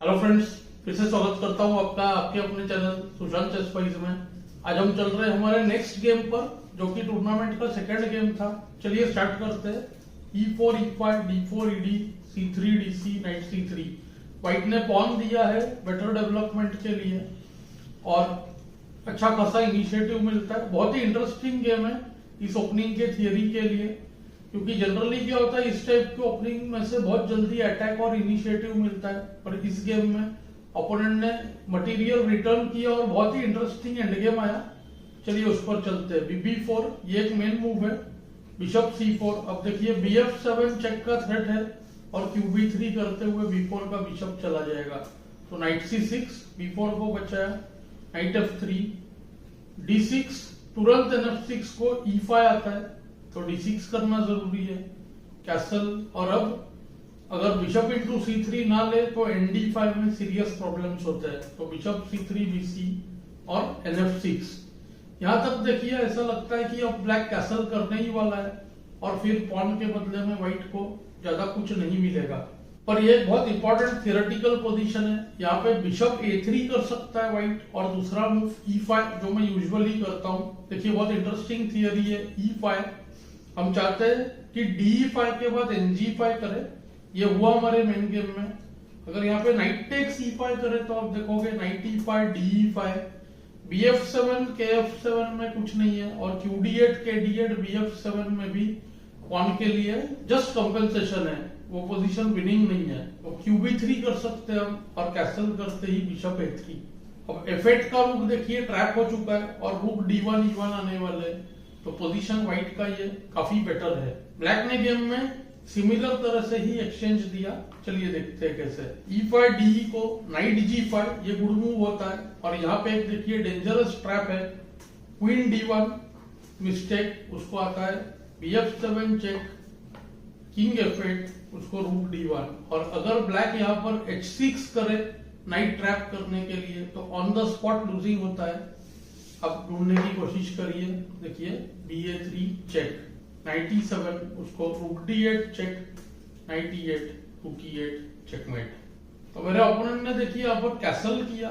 Hello friends, फिर से स्वागत करता हूं आपका आपके अपने चैनल सुशांत चेस स्पाइस में। आज हम चल रहे हैं हमारे नेक्स्ट गेम पर, जो कि टूर्नामेंट का सेकंड गेम था। चलिए स्टार्ट करते हैं। E4 E5 D4 ED C3 DC night C3। White ने पॉन दिया है बेटर डेवलपमेंट के लिए और अच्छा खासा इनिशिएटिव मिलता है। बहुत ही इंटरेस्टिंग गेम है इस ओपनिंग के थियरी के लिए, क्योंकि जनरली क्या होता है, इस टाइप के ओपनिंग में से बहुत जल्दी अटैक और इनिशिएटिव मिलता है। पर इस गेम में ओपोनेंट ने मटेरियल रिटर्न किया और बहुत ही इंटरेस्टिंग एंड गेम आया। चलिए उस पर चलते हैं। BB4 ये एक मेन मूव है, बिशप C4। अब देखिए BF7 चेक का थ्रेट है और QB3 करते हुए B4 का बिशप चला जाएगा। तो नाइट C6 B4 को बचाया, नाइट F3 D6, तुरंत NF6 को E5 आता है तो D6 करना जरूरी है, कैसल। और अब अगर बिशप इंटू C3 ना ले तो ND5 में सीरियस प्रॉब्लम्स होते हैं। तो बिशप C3 BC और NF6। यहां तक देखिए ऐसा लगता है कि अब ब्लैक कैसल करने ही वाला है और फिर पॉन के बदले में व्हाइट को ज्यादा कुछ नहीं मिलेगा। पर यह एक बहुत इंपॉर्टेंट थियोरेटिकल पोजीशन है। यहाँ पे बिशप A3 कर सकता है व्हाइट, और दूसरा मूव E5 जो मैं यूजुअली करता हूँ। देखिए बहुत इंटरेस्टिंग थियरी है E5। हम चाहते हैं कि D5 के बाद NG5 करे। ये हुआ हमारे मेन गेम में। अगर यहाँ पे नाइट टेक्स E5 करे तो आप देखोगे night E5 DE5 BF7 KF7 में कुछ नहीं है, और QD8 KD8 BF7 में भी पॉन के लिए जस्ट कंपेंसेशन है, वो पोजीशन विनिंग नहीं है। तो QB3 कर सकते हैं हम, और कैसल करते ही बिशप A3। अब F8 का रुक देखिए ट्रैप हो चुका है और रुक D1 E1 आने वाले, तो पोजीशन व्हाइट का ये काफी बेटर है। ब्लैक ने गेम में सिमिलर तरह से ही एक्सचेंज दिया। चलिए देखते हैं कैसे। E5 DE को नाइट G5 ये गुड मूव होता है, और यहाँ पे एक देखिए डेंजरस ट्रैप है, क्वीन D1 मिस्टेक, उसको आता है BF7 चेक, किंग F8 उसको रूक D1। और अगर ब्लैक यहाँ पर H6 करे नाइट ट्रैप करने के लिए तो ऑन द स्पॉट लूजिंग होता है। अब ढूंढने की कोशिश करिए। देखिए BA3 चेक, नाइट E7 उसको रूक D8 चेक, नाइट E8 रूक E8 चेकमेट। तो मेरे ओपोनेंट ने देखिए यहाँ पर कैसल किया,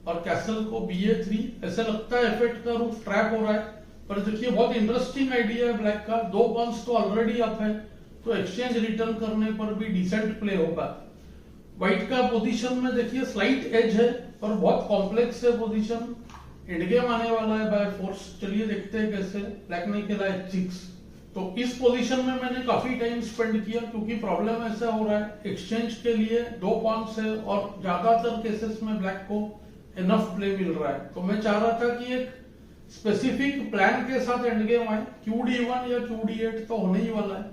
और कैसल को BA3, ऐसा लगता है F8 का रूक ट्रैप हो रहा है। पर देखिए बहुत इंटरेस्टिंग आइडिया है ब्लैक का। दो पॉन्स तो ऑलरेडी अप है, तो एक्सचेंज रिटर्न करने पर भी डिसेंट प्ले होगा। व्हाइट का पोजीशन में देखिए स्लाइट एज है, पर बहुत कॉम्प्लेक्स है पोजीशन। एंड गेम आने वाला है बाय फोर्स। चलिए देखते हैं कैसे। ब्लैक ने खेला H6। तो इस पोजीशन में मैंने काफी टाइम स्पेंड किया, क्योंकि प्रॉब्लम ऐसा हो रहा है एक्सचेंज के लिए दो पॉन्स है, और ज्यादातर केसेस में ब्लैक को इनफ प्ले मिल रहा है। तो मैं चाह रहा था कि एक स्पेसिफिक प्लान के साथ एंड गेम आए। QD1 या QD8 तो होने ही वाला है।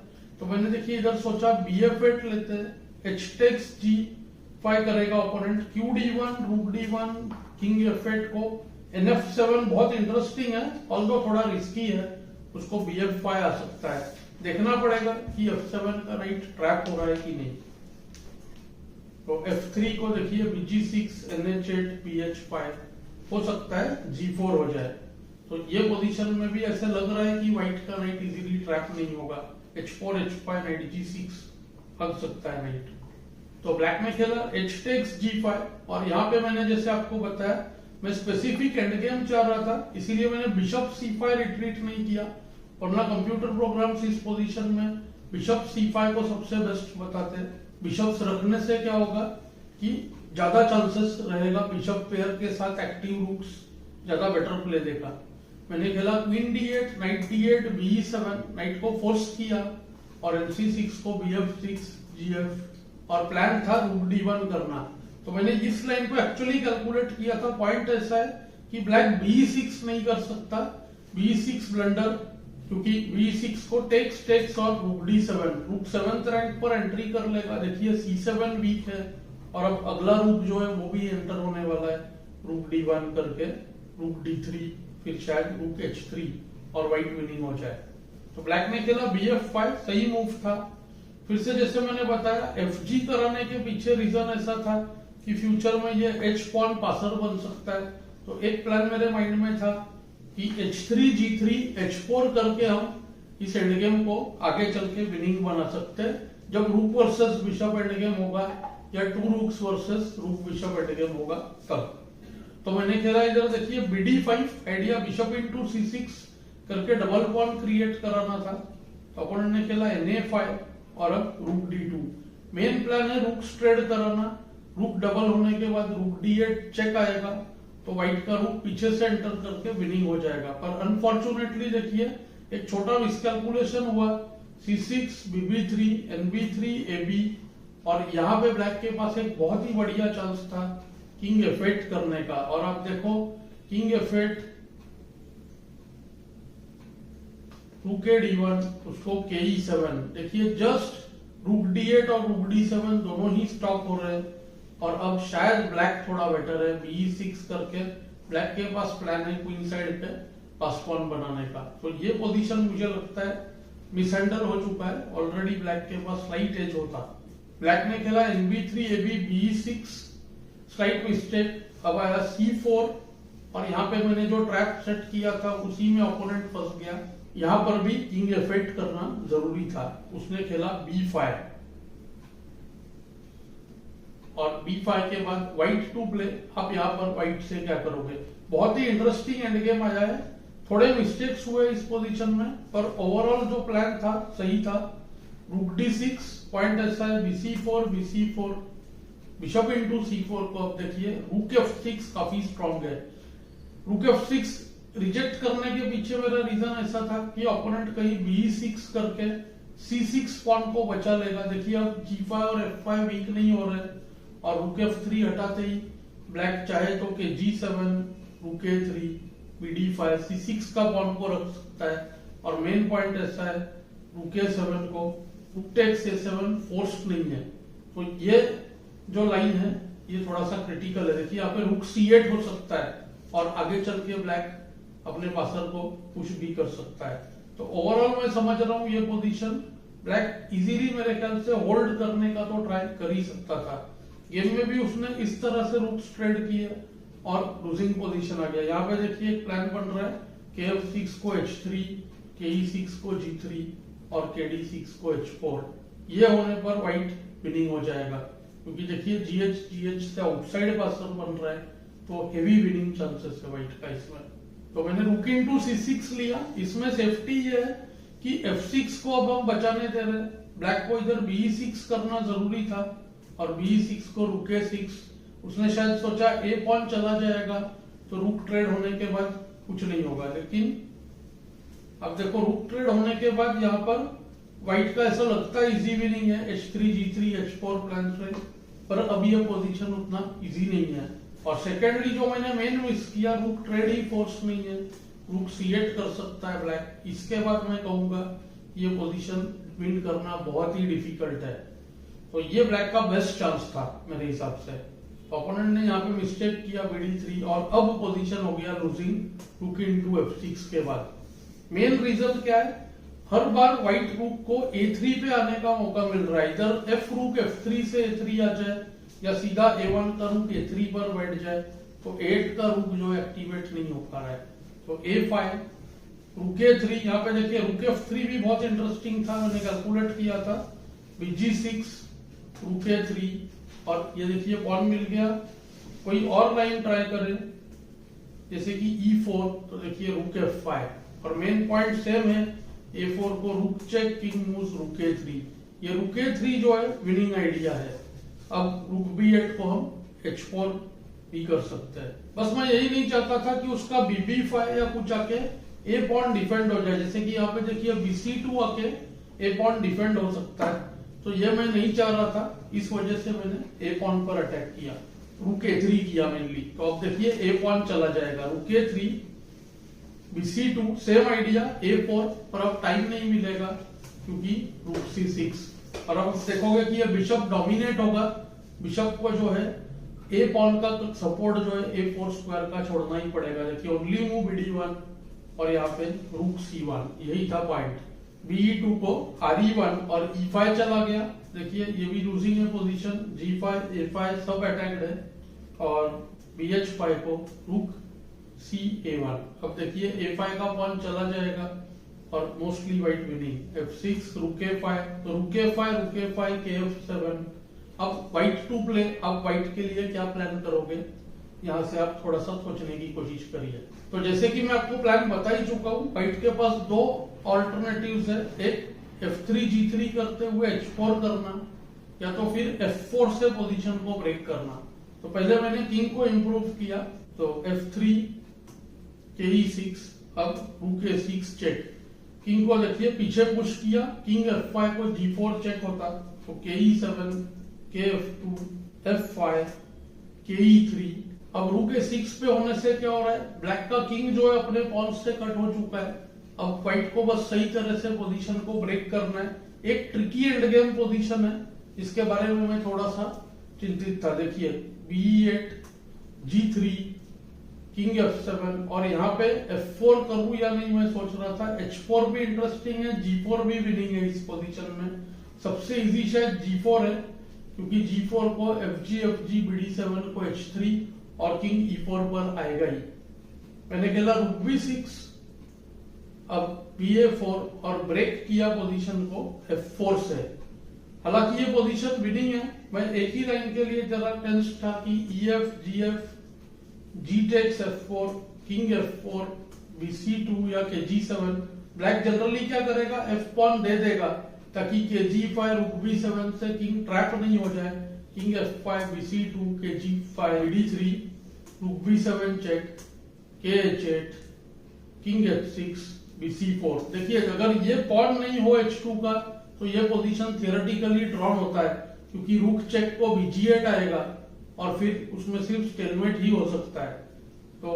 तो मैंने देखिए इधर सोचा BF8 लेते हैं, H टेक्स G5 करेगा ओपोनेंट, QD1 रूक D1 किंग F8 को, NF7 बहुत इंटरेस्टिंग है, ऑल्दो थोड़ा रिस्की है, उसको BF5 आ सकता है। देखना पड़ेगा कि F7 का राइट ट्रैप हो रहा है कि नहीं। तो F3 को देखिए BG6 NH8 BH5, हो सकता है G4 हो जाए। तो ये पोजीशन में भी ऐसे लग रहा है कि व्हाइट का नाइट इजीली ट्रैप नहीं होगा। H4 H5 नाइट G6 फंस सकता है नाइट। तो ब्लैक ने खेला H टेक्स G5, और यहाँ पे मैंने जैसे आपको बताया मैं स्पेसिफिक एंड गेम चाह रहा था, इसीलिए मैंने बिशप C5 रिट्रीट नहीं किया। वरना कंप्यूटर प्रोग्राम्स इस पोजीशन में बिशप C5 को सबसे बेस्ट बताते हैं। बिशप्स रखने से क्या होगा कि ज्यादा चांसेस रहेगा बिशप पेयर के साथ एक्टिव रूक्स ज्यादा बेटर प्ले देगा। मैंने खेला queen D8 night D8 BE7, night को फोर्स किया, और NC6 को BF6 GF, और प्लान था रूक D1 करना। तो मैंने इस लाइन को एक्चुअली कैलकुलेट किया था। पॉइंट ऐसा है कि ब्लैक BE6 नहीं कर सकता, BE6 ब्लंडर, क्योंकि BE6 को टेक्स टेक्स और रूक D7, रूक 7th रैंक पर एंट्री कर लेगा। देखिए C7 वीक है, और अब अगला रूक जो है वो भी एंटर होने वाला है रूक D1 करके, रूक D3, फिर शायद रूक H3, और व्हाइट विनिंग हो जाए। तो ब्लैक ने खेला BF5, सही मूव था। फिर से जैसे मैंने बताया FG कराने के पीछे रीजन ऐसा था कि फ्यूचर में ये H पॉन पासर बन सकता है। तो एक प्लान मेरे माइंड में था कि H3 G3 H4 करके हम इस एंड गेम को आगे चल के विनिंग बना सकते हैं। जब रूक वर्सेस बिशप एंड गेम होगा या 2 रूक्स वर्सेस रूक बिशप एंडगेम होगा तब। तो मैंने खेला इधर देखिए BD5 idea bishop into C6 करके डबल पॉन क्रिएट कराना था। तो अपन ने खेला NA5 और अब रूक D2। मेन प्लान है रूक ट्रेड कराना। रूक डबल होने के बाद रूक D8 चेक आएगा तो व्हाइट का रूक पीछे से एंटर करके विनिंग हो जाएगा। पर अनफॉर्चुनेटली देखिए एक छोटा मिसकैलकुलेशन हुआ। C6 BB3 NB3 AB और यहाँ पे ब्लैक के पास एक बहुत ही बढ़िया चांस था किंग F8 करने का। और आप देखो किंग F8 रूक D1 उसको KE7। देखिए जस्ट रूक D8 और रूक D7 दोनों ही स्टॉप हो रहे हैं और अब शायद ब्लैक थोड़ा बेटर है। BE6 करके ब्लैक के पास प्लान है क्वीन साइड पे पास पॉन बनाने का। तो ये पोजीशन मुझे लगता है मिसहैंडल हो चुका है। ऑलरेडी ब्लैक के पास स्लाइट एज होता। ब्लैक ने खेला NB3 AB BE6 slight mistake. अब आया C4 और यहाँ पे मैंने जो ट्रैप सेट किया था उसी में ओपोनेंट फंस गया। यहाँ पर भी किंग F8 करना जरूरी था। उसने खेला B5 और B5 के बाद व्हाइट टू प्ले। आप यहाँ पर व्हाइट से क्या करोगे? बहुत ही इंटरेस्टिंग एंड गेम आया है। थोड़े मिस्टेक्स हुए इस पोजीशन में पर ओवरऑल जो प्लान था सही था। रूक D6 पॉइंट ऐसा है BC4 बिशप इंटू C4 को अब देखिए रूक F6 काफी स्ट्रॉन्ग है। रूक F6 रिजेक्ट करने के पीछे मेरा रीजन ऐसा था कि ओपोनेंट कहीं BE6 करके C6 पॉन को बचा लेगा। देखिए अब G5 और F5 वीक नहीं हो रहे और रूक F3 हटाते ही ब्लैक चाहे तो कि G7 रूक A3 BD5 C6 का पॉन को रख सकता है। और मेन पॉइंट ऐसा है रूक A7 को रूक टेक्स A7 फोर्स नहीं है। तो ये जो लाइन है ये थोड़ा सा क्रिटिकल है। देखिए यहाँ पे रूक C8 हो सकता है और आगे चल के ब्लैक अपने पासर को पुश भी कर सकता है। तो ओवरऑल मैं समझ रहा हूँ ये पोजीशन ब्लैक इजीली मेरे ख्याल से होल्ड करने का तो ट्राई कर ही सकता था। गेम में भी उसने इस तरह से रूक ट्रेड किए और लूजिंग पोजीशन आ गया। यहाँ पे देखिए एक प्लान बन रहा है KF6 को H3 KE6 को G3 और KD6 को H4। ये होने पर व्हाइट विनिंग हो जाएगा क्योंकि देखिए GH से आउटसाइड पासर बन रहा है तो हेवी विनिंग चांसेस है व्हाइट का इसमें। तो मैंने रूक इंटू C6 लिया। इसमें सेफ्टी ये है कि F6 को अब हम बचाने दे रहे हैं। ब्लैक को इधर BE6 करना जरूरी था और BE6 को रूक A6। उसने शायद सोचा A पॉन चला जाएगा तो रूक ट्रेड होने के बाद कुछ नहीं होगा। लेकिन अब देखो रूक ट्रेड होने के बाद यहाँ पर व्हाइट का ऐसा लगता है इजी विनिंग है H3 G3 H4 प्लान से। पर अब ये पोजीशन उतना इजी नहीं है। और सेकेंडली जो मैंने मेन मिस किया रूक ट्रेड ही फोर्स नहीं है। रूक C8 कर सकता है ब्लैक। इसके बाद मैं कहूंगा ये पोजीशन विन करना बहुत ही डिफिकल्ट है। तो ये ब्लैक का बेस्ट चांस था मेरे हिसाब से। ओपोनेंट ने यहाँ पे मिस्टेक किया BD3 और अब पोजीशन हो गया लूजिंग रूक इंटू F6 के बाद। मेन रीजन क्या है? हर बार व्हाइट रूक को A3 पे आने का मौका मिल रहा है। इधर F रूक F3 से A3 आ जाए या सीधा A1 का रूक A3 पर बैठ जाए तो 8 का रूक जो है एक्टिवेट नहीं हो पा रहा है। तो A5 रूक A3। यहाँ पे देखिए रूक F3 भी बहुत इंटरेस्टिंग था। मैंने कैलकुलेट किया था BG6 रूक A3 और ये देखिए पॉन मिल गया। कोई और लाइन ट्राई करें जैसे कि E4 तो देखिए रूक F5 और मेन पॉइंट सेम है। A4 को रूक चेक किंग मूव्स रूक A3। ये रूक A3 जो है विनिंग आइडिया है। अब रूक B8 को हम H4 भी कर सकते हैं। बस मैं यही नहीं चाहता था कि उसका BB5 या कुछ आके A पॉन डिफेंड हो जाए। जैसे कि यहाँ पे देखिए BC2 आके A पॉन डिफेंड हो सकता है। तो ये मैं नहीं चाह रहा था। इस वजह से मैंने A पॉन पर अटैक किया। रूक A3 किया मेनली। तो अब देखिए A पॉन चला जाएगा। रूक A3 BC2 same idea A4 पर अब टाइम नहीं मिलेगा क्योंकि रूक C6। और अब देखोगे कि ये बिशप डोमिनेट होगा। बिशप को जो है A पॉन का सपोर्ट जो है A4 स्क्वायर का छोड़ना ही पड़ेगा। देखिए ओनली मूव BD1 और यहाँ पे रूक C1 यही था पॉइंट। BE2 को RE1 और E5 चला गया। देखिए ये भी लूजिंग है पोजीशन। G5 A5 सब अटैक्ड है और BH5 को रूक CA1। अब देखिए A5 का पॉन चला जाएगा और मोस्टली व्हाइट विनिंग। F6 रूक A5 तो रूक A5 KF7। अब व्हाइट टू प्ले, अब व्हाइट के लिए क्या प्लान करोगे, यहाँ से आप थोड़ा सा सोचने की कोशिश करिए। तो जैसे कि मैं आपको प्लान बता ही चुका हूँ, व्हाइट के पास दो ऑल्टरनेटिव्स है, एक F3 G3 करते हुए H4 करना, या तो फिर F4 से पोजीशन को ब्रेक करना। तो पहले मैंने किंग को इंप्रूव किया, तो F3 KE6, अब रूक A6 चेक, किंग को देखिए पीछे पुश किया, किंग F5 को G4 चेक होता, तो KE7 KF2 F5 KE3। अब रूक A6 पे होने से क्या हो रहा है, ब्लैक का किंग जो है अपने पॉन से कट हो चुका है। अब व्हाइट को बस सही तरह से पोजीशन को ब्रेक करना है। एक ट्रिकी एंड गेम पोजीशन है, इसके बारे में मैं थोड़ा सा चिंतित था। देखिए B8 G3 किंग F7, और यहाँ पे F4 करूं या नहीं मैं सोच रहा था। H4 भी इंटरेस्टिंग है, G4 भी विनिंग है इस पोजीशन में। सबसे इजी शायद G4 है, क्योंकि G4 को FG BD7 को H3 और किंग E4 पर आएगा ही। मैंने खेला रूक B6, अब BA4 और ब्रेक किया पोजीशन को F4 से। हालांकि ये पोजीशन विनिंग है, मैं एक ही लाइन के लिए जरा टेंस था कि EF GF G takes F4 king F4 BC2 या KG7। ब्लैक जनरली क्या करेगा, F पॉन दे देगा ताकि KG5 रूक B7 से किंग ट्रैप नहीं हो जाए। King F5 BC2 KG5 BD3 रूक B7 check KH8 king H6 BC4। देखिए अगर ये पॉन नहीं हो H2 का तो ये पोजीशन थियोरेटिकली ड्रॉन होता है, क्योंकि रूक चेक को BG8 आएगा और फिर उसमें सिर्फ स्टेलमेट ही हो सकता है। तो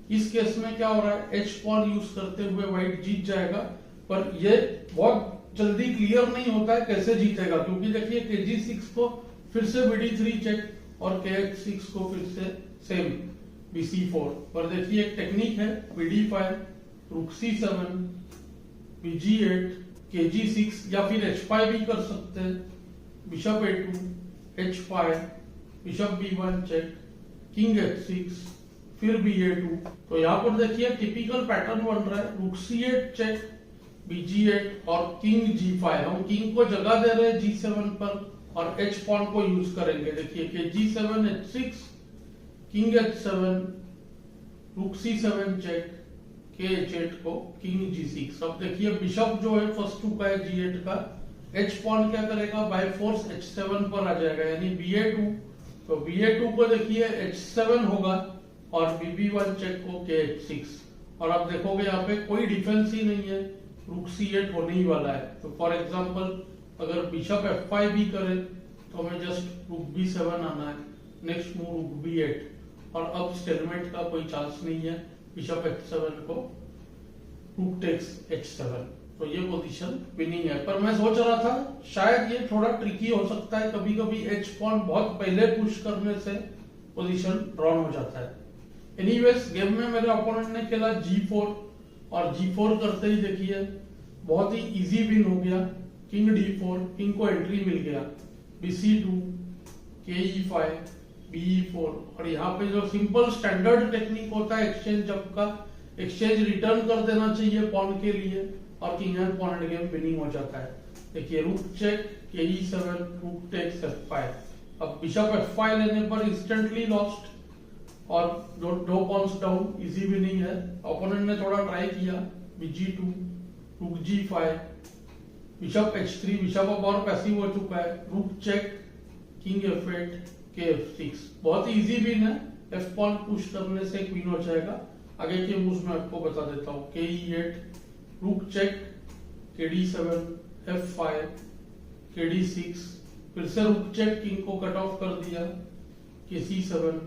इस केस में क्या हो रहा है, H पॉन यूज करते हुए व्हाइट जीत जाएगा, पर ये बहुत जल्दी क्लियर नहीं होता है कैसे जीतेगा, क्योंकि देखिए KG6 को फिर से BD3 चेक और KH6 को फिर से सेम BC4। पर देखिए एक टेक्निक है BD5 रूक C7 BG8 KG6, या फिर H5 भी कर सकते हैं, bishop A2 H5 bishop B1 check king H6 फिर BA2। तो यहाँ पर देखिए टिपिकल पैटर्न बन रहा है, रूक C8 चेक BG8 और किंग G5। हम किंग को जगह दे रहे हैं G7 पर और H पॉन को यूज करेंगे। देखिए कि G7 H6 किंग H7 रूक C7 चेक KH8 को किंग G6। अब देखिए बिशप जो है फंस चुका है G8 का, H पॉन क्या करेगा, बाय फोर्स H7 पर आ जाएगा, यानी BA2। तो BA2 को देखिए H7 होगा और BB1 चेक को KH6। और आप देखोगे यहाँ पे कोई डिफेंस ही नहीं है, रूक C8 होने ही वाला है। तो फॉर एग्जांपल अगर बिशप F5 भी करे तो हमें जस्ट रूक B7 आना है, नेक्स्ट मूव रूक B8, और अब स्टेलमेट का कोई चांस नहीं है। बिशप H7 को रूक टेक्स H7, तो ये पोजीशन विनिंग है। पर मैं सोच रहा था शायद ये थोड़ा ट्रिकी हो सकता है, कभी कभी H पॉन बहुत पहले पुश करने से पोजीशन ड्रॉन हो जाता है। एनीवेज गेम में मेरे ओपोनेंट ने खेला G4 और G4 करते ही देखिए बहुत ही इजी विन हो गया। किंग D4, किंग को एंट्री मिल गया, BC2 KE5 BE4। और यहाँ पे जो सिंपल स्टैंडर्ड टेक्निक होता है एक्सचेंज जब का, एक्सचेंज रिटर्न कर देना चाहिए पॉन के लिए और king and pawn and game winning हो जाता है। देखिए रूक चेक KE7 रूक टेक्स F5। अब बिशप F5 लेने पर इंस्टेंटली लॉस्ट और दो पॉन्स डाउन, इजी विनिंग है। ओपोनेंट ने थोड़ा ट्राई किया, BG2 रूक G5 बिशप H3, बिशप अब और पैसिव हो चुका है, रूक चेक किंग F8 KF6। बहुत ही इजी विन है, F पॉन पुश करने से क्वीन हो जाएगा। आगे के मूव्स में आपको बता देता हूँ। KE8 रूक चेक KD7 F5 KD6, फिर से रूक चेक, किंग को कट ऑफ कर दिया, KC7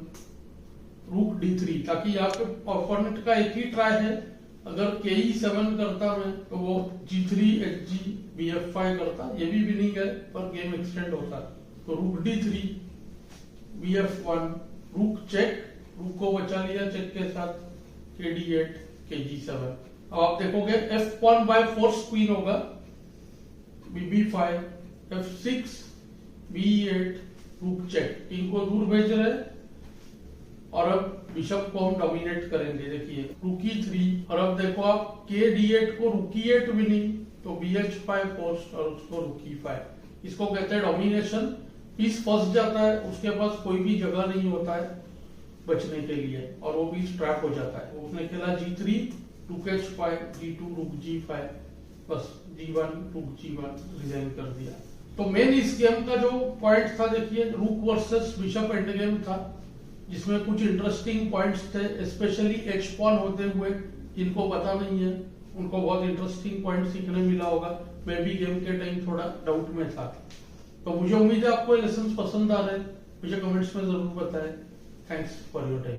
रूक D3, ताकि यहाँ पे ओपोनेंट का एक ही ट्राई है। अगर KE7 करता मैं तो वो G3 HG BF5 करता, ये भी विनिंग है पर गेम एक्सटेंड होता। तो रूक D3 BF1 रूक चेक, रूक को बचा लिया चेक के साथ, KD8 KG7। अब आप देखोगे F pawn by force queen होगा, BB5 F6 BE8 रूक चेक, किंग को दूर भेज रहे और अब बिशप को हम डोमिनेट करेंगे। देखिए रूक E3 और अब देखो आप KD8 को रूक E8 विनिंग, तो BH5 पोस्ट और उसको रूक E5। इसको कहते हैं डोमिनेशन। पीस फंस जाता है, उसके पास कोई भी जगह नहीं होता है बचने के लिए और वो पीस ट्रैप हो जाता है। उसने खेला G3 टू कैच 5, G2 रुक G5, बस G1 रुक G1 रिजाइन कर दिया। तो मेन इस गेम का जो पॉइंट था, देखिए रुक वर्सेस बिशप एंड गेम था, जिसमें कुछ इंटरेस्टिंग पॉइंट्स थे, स्पेशली एच पॉन होते हुए जिनको पता नहीं है उनको बहुत इंटरेस्टिंग पॉइंट सीखने मिला होगा। मैं भी गेम के टाइम थोड़ा डाउट में था। तो मुझे उम्मीद है आपको लेसन पसंद आ रहे हैं, मुझे कमेंट्स में जरूर बताएं। Thanks for your time.